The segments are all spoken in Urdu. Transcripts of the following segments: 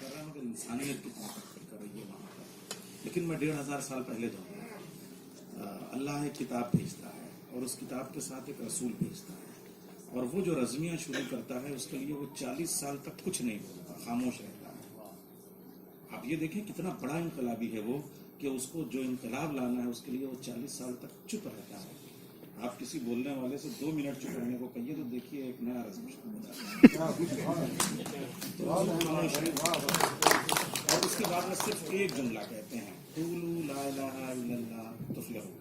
کر رہا ہے مگر انسانیت کی طاقت کر رہی ہے وہاں پر. لیکن میں 1500 سال پہلے جاؤں گا. اللہ ایک کتاب بھیجتا ہے اور اس کتاب کے ساتھ ایک رسول بھیجتا ہے, اور وہ جو رزمیاں شروع کرتا ہے اس کے لیے وہ 40 سال تک کچھ نہیں بولتا, خاموش رہتا ہے. آپ یہ دیکھیں کتنا بڑا انقلابی ہے وہ, کہ اس کو جو انقلاب لانا ہے اس کے لیے وہ 40 سال تک چپ رہتا ہے. آپ کسی بولنے والے سے 2 منٹ چپ رہنے کو کہیے تو دیکھیے ایک نیا رزم شروع ہو جاتا ہے. اور اس کے بعد میں صرف ایک جملہ کہتے ہیں, قولوا لا الہ الا اللہ تفلحوا.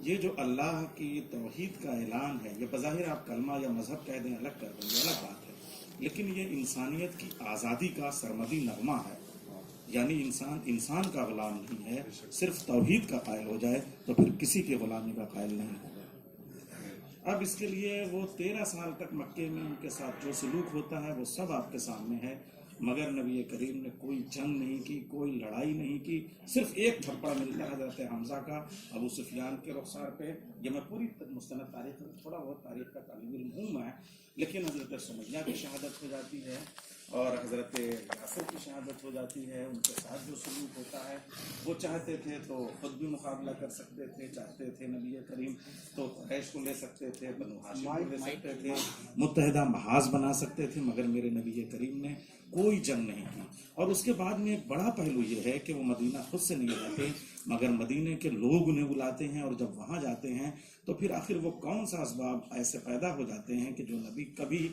یہ جو اللہ کی توحید کا اعلان ہے, یہ بظاہر آپ کلمہ یا مذہب کہہ دیں, الگ کر دیں, یہ الگ بات ہے, لیکن یہ انسانیت کی آزادی کا سرمدی نغمہ ہے. یعنی انسان کا غلام نہیں ہے, صرف توحید کا قائل ہو جائے تو پھر کسی کی غلامی کا قائل نہیں ہوگا. اب اس کے لیے وہ 13 سال تک مکے میں ان کے ساتھ جو سلوک ہوتا ہے وہ سب آپ کے سامنے ہے, مگر نبی کریم نے کوئی جنگ نہیں کی, کوئی لڑائی نہیں کی. صرف ایک تھپڑ ملتا ہے حضرت حمزہ کا ابو سفیان کے رخسار پہ. یہ میں پوری مستند تاریخ, تھوڑا بہت تاریخ کا طالب علم ہوں میں, لیکن حضرت سمیہ کی شہادت ہو جاتی ہے اور حضرت یاسر کی شہادت ہو جاتی ہے. ان کے ساتھ جو سلوک ہوتا ہے, وہ چاہتے تھے تو خود بھی مقابلہ کر سکتے تھے, چاہتے تھے نبی کریم تو قریش کو لے سکتے تھے, بنو ہاشم کو لے سکتے تھے, متحدہ محاذ بنا سکتے تھے, مگر میرے نبی کریم نے کوئی جنگ نہیں کی. اور اس کے بعد میں ایک بڑا پہلو یہ ہے کہ وہ مدینہ خود سے نہیں جاتے, مگر مدینے کے لوگ انہیں بلاتے ہیں, اور جب وہاں جاتے ہیں تو پھر آخر وہ کون سا اسباب ایسے پیدا ہو جاتے ہیں کہ جو نبی کبھی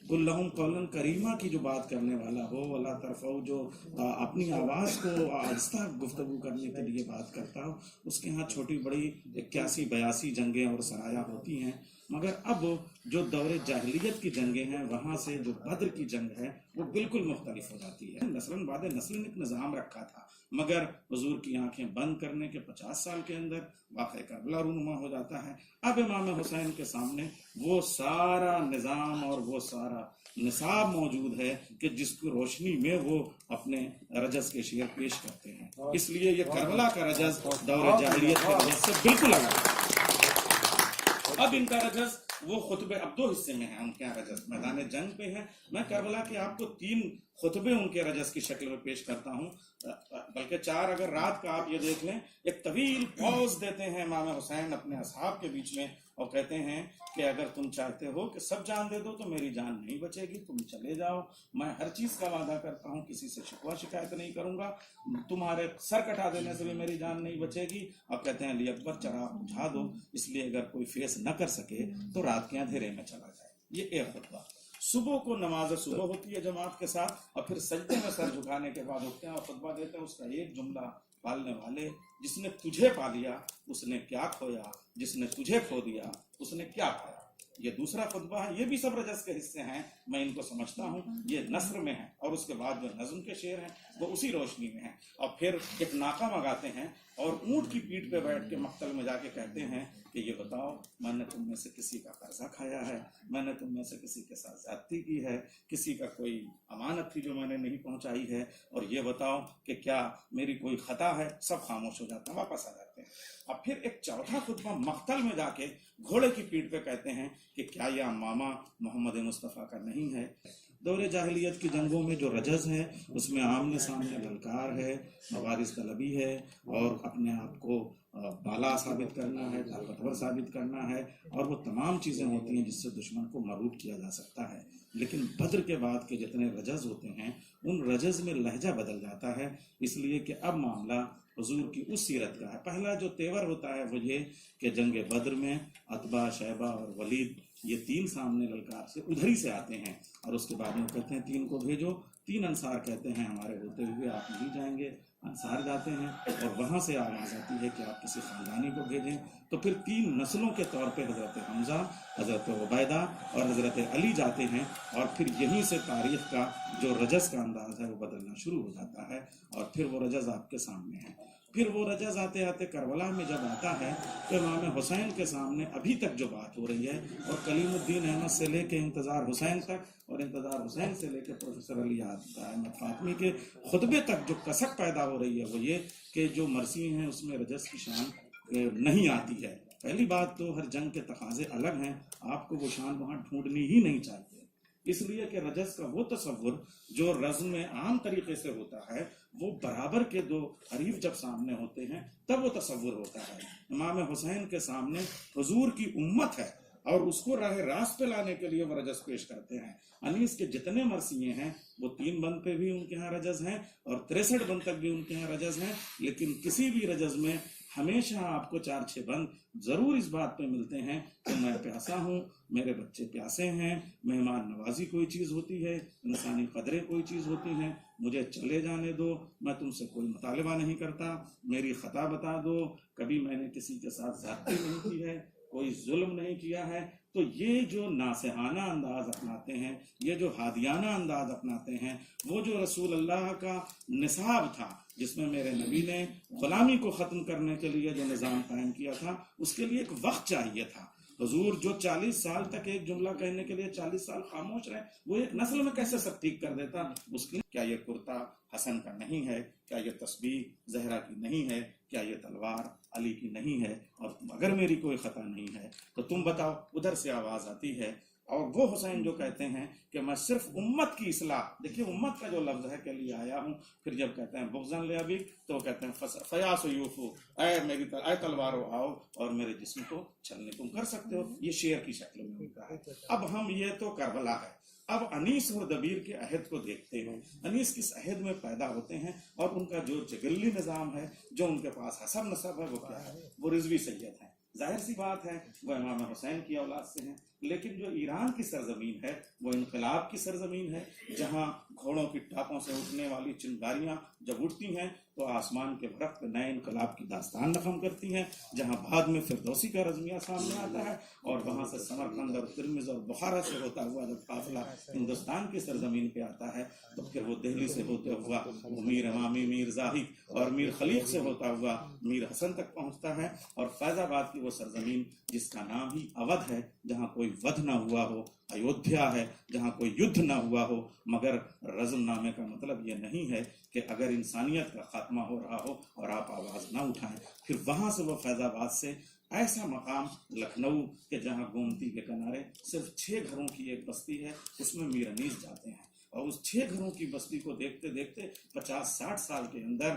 قل لہم قولا کریما کی جو بات کرنے والا ہو, ولا ترفعوا جو اپنی آواز کو آہستہ گفتگو کرنے کے لیے بات کرتا ہو, اس کے ہاں چھوٹی بڑی 81-82 جنگیں اور سرایاں ہوتی ہیں. مگر اب جو دور جاہلیت کی جنگیں ہیں, وہاں سے جو بدر کی جنگ ہے وہ بالکل مختلف ہو جاتی ہے. نسلاً بعد نسل نے ایک نظام رکھا تھا, مگر حضور کی آنکھیں بند کرنے کے 50 سال کے اندر واقعہ کربلا رونما ہو جاتا ہے. اب امام حسین کے سامنے وہ سارا نظام اور وہ سارا نصاب موجود ہے کہ جس کی روشنی میں وہ اپنے رجز کے شعر پیش کرتے ہیں. اس لیے یہ کربلا کا رجز دور جاہلیت کے رجز سے بالکل الگ ہے. اب ان کا رجز وہ خطبے اب 2 حصے میں ہیں. ان کے رجز میدان جنگ پہ ہے. میں کربلا کے آپ کو 3 خطبے ان کے رجز کی شکل میں پیش کرتا ہوں, بلکہ 4 اگر رات کا آپ یہ دیکھ لیں. ایک طویل پوز دیتے ہیں امام حسین اپنے اصحاب کے بیچ میں اور کہتے ہیں کہ اگر تم چاہتے ہو کہ سب جان دے دو تو میری جان نہیں بچے گی, تم چلے جاؤ, میں ہر چیز کا وعدہ کرتا ہوں, کسی سے شکوہ شکایت نہیں کروں گا, تمہارے سر کٹا دینے سے بھی میری جان نہیں بچے گی. اب کہتے ہیں علی اکبر چراغ بجھا دو, اس لیے اگر کوئی فیس نہ کر سکے تو رات کے اندھیرے میں چلا جائے. یہ ایک خطبہ. صبح کو نماز صبح ہوتی ہے جماعت کے ساتھ, اور پھر سجدے میں سر جھکانے کے بعد اٹھتے ہیں اور خطبہ دیتے ہیں. اس کا ایک جملہ, پالنے والے جس نے تجھے پا لیا اس نے کیا کھویا, جس نے تجھے کھو دیا اس نے کیا پایا. یہ دوسرا خطبہ ہے. یہ بھی سب رجز کے حصے ہیں, میں ان کو سمجھتا ہوں. یہ نثر میں ہے, اور اس کے بعد جو نظم کے شعر ہیں وہ اسی روشنی میں ہیں. اور پھر ایک ناکہ منگاتے ہیں اور اونٹ کی پیٹھ پہ بیٹھ کے مقتل میں جا کے کہتے ہیں کہ یہ بتاؤ, میں نے تم میں سے کسی کا قرضہ کھایا ہے, میں نے تم میں سے کسی کے ساتھ زیادتی کی ہے, کسی کا کوئی امانت تھی جو میں نے نہیں پہنچائی ہے, اور یہ بتاؤ کہ کیا میری کوئی خطا ہے. سب خاموش ہو جاتے ہیں, واپس آ جاتے ہیں. اب پھر ایک چوتھا خطبہ مقتل میں جا کے گھوڑے کی پیٹھ پہ کہتے ہیں کہ کیا یہ امامہ محمد مصطفیٰ کا نہیں ہے. دور جاہلیت کی جنگوں میں جو رجز ہے اس میں آمنے سامنے للکار ہے, مبارز طلبی ہے, اور اپنے آپ کو بالا ثابت کرنا ہے, طاقتور ثابت کرنا ہے, اور وہ تمام چیزیں ہوتی ہیں جس سے دشمن کو مغلوب کیا جا سکتا ہے. لیکن بدر کے بعد کے جتنے رجز ہوتے ہیں ان رجز میں لہجہ بدل جاتا ہے, اس لیے کہ اب معاملہ حضور کی اس سیرت کا ہے. پہلا جو تیور ہوتا ہے وہ یہ کہ جنگ بدر میں عتبہ, شیبہ اور ولید یہ 3 سامنے للکار سے ادھر ہی سے آتے ہیں, اور اس کے بعد میں کہتے ہیں 3 کو بھیجو. 3 انصار کہتے ہیں ہمارے ہوتے ہوئے آپ نہیں جائیں گے. انصار جاتے ہیں اور وہاں سے آواز آتی ہے کہ آپ کسی خاندانی کو بھیجیں. تو پھر 3 نسلوں کے طور پہ حضرت حمزہ, حضرت عبیدہ اور حضرت علی جاتے ہیں, اور پھر یہیں سے تاریخ کا جو رجز کا انداز ہے وہ بدلنا شروع ہو جاتا ہے, اور پھر وہ رجز آپ کے سامنے ہے. پھر وہ رجز آتے آتے کربلا میں جب آتا ہے تو امام حسین کے سامنے ابھی تک جو بات ہو رہی ہے, اور کلیم الدین احمد سے لے کے انتظار حسین تک, اور انتظار حسین سے لے کے پروفیسر علی احمد فاطمی کے خطبے تک جو کسک پیدا ہو رہی ہے وہ یہ کہ جو مرثی ہیں اس میں رجز کی شان نہیں آتی ہے. پہلی بات تو ہر جنگ کے تقاضے الگ ہیں, آپ کو وہ شان وہاں ڈھونڈنی ہی نہیں چاہیے. اس لیے کہ رجز کا وہ تصور جو رزم میں عام طریقے سے ہوتا ہے وہ برابر کے دو حریف جب سامنے ہوتے ہیں تب وہ تصور ہوتا ہے. امام حسین کے سامنے حضور کی امت ہے اور اس کو راہ راست پہ لانے کے لیے وہ رجز پیش کرتے ہیں. انیس کے جتنے مرثیے ہیں وہ 3 بند پہ بھی ان کے ہاں رجز ہیں اور 63 بند تک بھی ان کے ہاں رجز ہیں, لیکن کسی بھی رجز میں ہمیشہ آپ کو 4-6 بند ضرور اس بات پہ ملتے ہیں کہ میں پیاسا ہوں, میرے بچے پیاسے ہیں, مہمان نوازی کوئی چیز ہوتی ہے, انسانی قدریں کوئی چیز ہوتی ہیں, مجھے چلے جانے دو, میں تم سے کوئی مطالبہ نہیں کرتا, میری خطا بتا دو, کبھی میں نے کسی کے ساتھ زیادتی نہیں کی ہے, کوئی ظلم نہیں کیا ہے. تو یہ جو ناصحانہ انداز اپناتے ہیں, یہ جو ہادیانہ انداز اپناتے ہیں, وہ جو رسول اللہ کا نصاب تھا جس میں میرے نبی نے غلامی کو ختم کرنے کے لیے جو نظام قائم کیا تھا, اس کے لیے ایک وقت چاہیے تھا. حضور جو 40 سال تک ایک جملہ کہنے کے لیے 40 سال خاموش رہے, وہ ایک نسل میں کیسے سب ٹھیک کر دیتا؟ اس کے کیا یہ کرتا حسن کا نہیں ہے, کیا یہ تسبیح زہرا کی نہیں ہے, کیا یہ تلوار علی کی نہیں ہے, اور اگر میری کوئی خطا نہیں ہے تو تم بتاؤ. ادھر سے آواز آتی ہے اور وہ حسین جو کہتے ہیں کہ میں صرف امت کی اصلاح, دیکھیے امت کا جو لفظ ہے کے لیے آیا ہوں, پھر جب کہتے ہیں بغضن لے ابھی تو کہتے ہیں فیاس و یوفو, اے تلوارو آؤ اور میرے جسم کو چھلنے تم کر سکتے ہو. یہ شعر کی شکل میں ہوتا ہے. اب ہم یہ تو کربلا ہے, اب انیس اور دبیر کے عہد کو دیکھتے ہیں. انیس کس عہد میں پیدا ہوتے ہیں اور ان کا جو جگلی نظام ہے, جو ان کے پاس حسب نسب ہے, وہ کیا ہے؟ وہ رضوی سید ہیں. ظاہر سی بات ہے وہ امام حسین کی اولاد سے ہیں, لیکن جو ایران کی سرزمین ہے وہ انقلاب کی سرزمین ہے, جہاں گھوڑوں کی ٹاپوں سے اٹھنے والی چنگاریاں جب اٹھتی ہیں تو آسمان کے برق نئے انقلاب کی داستان رقم کرتی ہیں, جہاں بعد میں فردوسی کا رزمیہ سامنے آتا ہے, اور وہاں سے سمرقند اور ترمز اور بخارا سے ہوتا ہوا جب قافلہ ہندوستان کی سرزمین پہ آتا ہے تو پھر وہ دہلی سے ہوتے ہوا وہ میر امامی, میر زاہد اور میر خلیق سے ہوتا ہوا میر حسن تک پہنچتا ہے. اور فیض آباد کی وہ سرزمین جس کا نام ہی اودھ ہے, جہاں کوئی ودھ نہ ہوا ہو, ایودھیا ہے جہاں کوئی یدھ نہ ہوا ہو, مگر رزم نامے کا مطلب یہ نہیں ہے کہ اگر انسانیت کا خاتمہ ہو رہا ہو اور آپ آواز نہ اٹھائیں. پھر وہاں سے وہ فیض آباد سے ایسا مقام لکھنؤ کہ جہاں گومتی کے کنارے صرف 6 گھروں کی ایک بستی ہے, اس میں میر انیس جاتے ہیں اور اس 6 گھروں کی بستی کو دیکھتے دیکھتے 50-60 سال کے اندر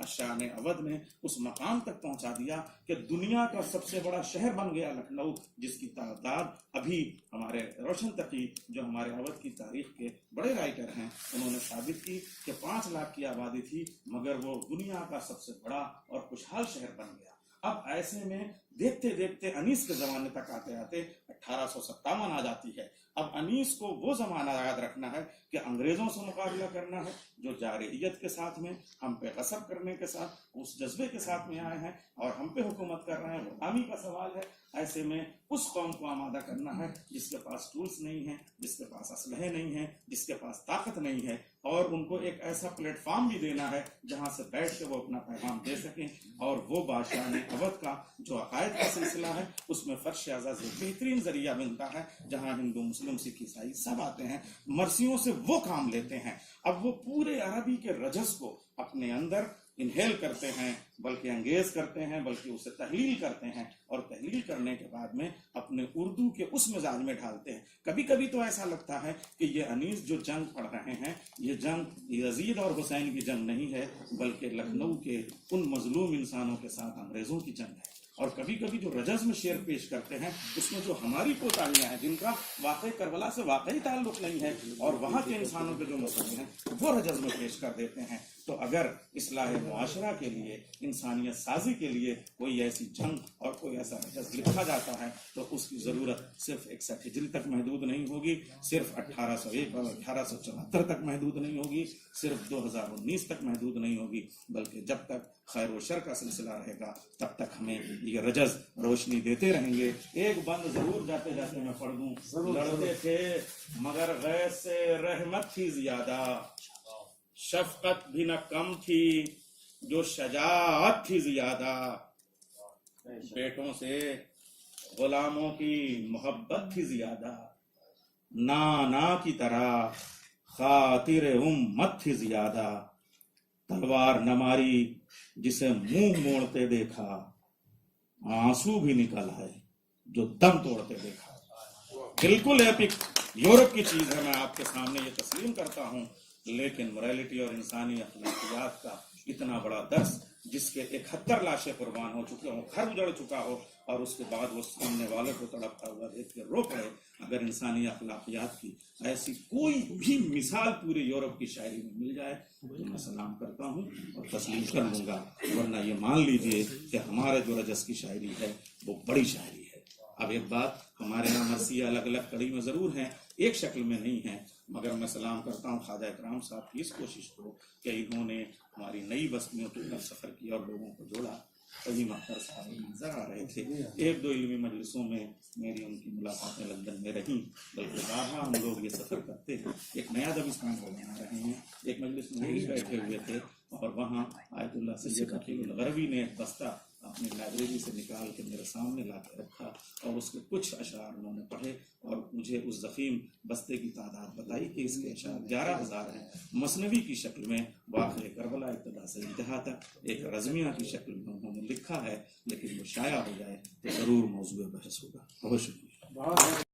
شاہ نے اودھ نے اس مقام تک پہنچا دیا کہ دنیا کا سب سے بڑا شہر بن گیا لکھنؤ, جس کی تعداد ابھی ہمارے روشن تقی جو ہمارے اودھ کی تاریخ کے بڑے رائٹر ہیں انہوں نے ثابت کی کہ 5 لاکھ کی آبادی تھی, مگر وہ دنیا کا سب سے بڑا اور خوشحال شہر بن گیا. اب ایسے میں دیکھتے دیکھتے انیس کے زمانے تک آتے آتے 1857 آ جاتی ہے. اب انیس کو وہ زمانہ یاد رکھنا ہے کہ انگریزوں سے مقابلہ کرنا ہے جو جارحیت کے ساتھ میں ہم پہ غصب کرنے کے ساتھ اس جذبے کے ساتھ میں آئے ہیں اور ہم پہ حکومت کر رہے ہیں, غلامی کا سوال ہے. ایسے میں اس قوم کو آمادہ کرنا ہے جس کے پاس ٹولز نہیں ہیں, جس کے پاس اسلحے نہیں ہیں, جس کے پاس طاقت نہیں ہے, اور ان کو ایک ایسا پلیٹ فارم بھی دینا ہے جہاں سے بیٹھ کے وہ اپنا پیغام دے سکیں. اور وہ بادشاہ نے اودھ کا جو عقائد کا سلسلہ ہے اس میں فرش اعزاز ایک بہترین ذریعہ ملتا ہے, جہاں ہندو مسلم سکھ عیسائی سب آتے ہیں, مرثیوں سے وہ کام لیتے ہیں. اب وہ پورے عربی کے رجز کو اپنے اندر انہیل کرتے ہیں, بلکہ انگیز کرتے ہیں, بلکہ اسے تحلیل کرتے ہیں, اور تحلیل کرنے کے بعد میں اپنے اردو کے اس مزاج میں ڈھالتے ہیں. کبھی کبھی تو ایسا لگتا ہے کہ یہ انیس جو جنگ پڑھ رہے ہیں یہ جنگ یزید اور حسین کی جنگ نہیں ہے, بلکہ لکھنؤ کے ان مظلوم انسانوں کے ساتھ انگریزوں کی جنگ ہے. اور کبھی کبھی جو رجز میں شعر پیش کرتے ہیں اس میں جو ہماری کوتاہیاں ہیں جن کا واقعی کربلا سے واقعی تعلق نہیں ہے اور وہاں کے انسانوں کے جو مسئلے ہیں وہ رجز میں پیش کر دیتے ہیں. تو اگر اصلاح معاشرہ کے لیے, انسانیت سازی کے لیے کوئی ایسی جنگ اور کوئی ایسا رجز لکھا جاتا ہے تو اس کی ضرورت صرف 61 ہجری تک محدود نہیں ہوگی, صرف 1801 اور 1874 تک محدود نہیں ہوگی, صرف 2019 تک محدود نہیں ہوگی, بلکہ جب تک خیر و شر کا سلسلہ رہے گا تب تک ہمیں یہ رجز روشنی دیتے رہیں گے. ایک بند ضرور جاتے جاتے میں پڑھ دوں. لڑتے تھے مگر غیظ سے رحمت تھی زیادہ, شفقت بھی نہ کم تھی جو شجاعت تھی زیادہ, بیٹوں سے غلاموں کی محبت تھی زیادہ, نانا کی طرح خاطر امت تھی زیادہ, تلوار نہ ماری جسے منہ موڑتے دیکھا, آنسو بھی نکل آئے جو دم توڑتے دیکھا. بالکل ایپک یورپ کی چیز ہے، میں آپ کے سامنے یہ تسلیم کرتا ہوں، لیکن morality اور انسانی اخلاقیات کا اتنا بڑا درس جس کے 71 لاشیں قربان ہو چکی ہوں، گھر اجڑ چکا ہو، اور اس کے بعد وہ سامنے والے کو تڑپتا ہوا دیکھ کے رو پڑے، اگر انسانی اخلاقیات کی ایسی کوئی بھی مثال پورے یورپ کی شاعری میں مل جائے تو میں سلام کرتا ہوں اور تسلیم کر لوں گا، ورنہ یہ مان لیجئے کہ ہمارے جو رجس کی شاعری ہے وہ بڑی شاعری ہے۔ اب ایک بات، ہمارے یہاں مرثیہ الگ الگ کڑی میں ضرور ہیں، ایک شکل میں نہیں ہیں، مگر میں سلام کرتا ہوں خواجہ اکرام صاحب کی اس کوشش کو کہ انہوں نے ہماری نئی بستیوں کی طرف سفر کیا اور لوگوں کو جوڑا۔ قدیم اختر صاحب نظر آ رہے تھے، ایک دو علمی مجلسوں میں میری ان کی ملاقاتیں لندن میں رہیں، بلکہ بارہا ہم لوگ یہ سفر کرتے ہیں، ایک نیا دبستان کو بنا رہے ہیں۔ ایک مجلس میں وہ بھی بیٹھے ہوئے تھے اور وہاں آیت اللہ سید عقیل الغربی نے ایک بستہ اپنی لائبریری سے نکال کے میرے سامنے لا کے رکھا اور اس کے کچھ اشعار انہوں نے پڑھے اور مجھے اس ضخیم بستے کی تعداد بتائی کہ اس کے اشعار 11,000 ہیں، مثنوی کی شکل میں واقع کربلا ابتدا سے انتہا تک، ایک رزمیہ کی شکل میں انہوں نے لکھا ہے، لیکن وہ شائع ہو جائے تو ضرور موضوع بحث ہوگا۔ بہت شکریہ۔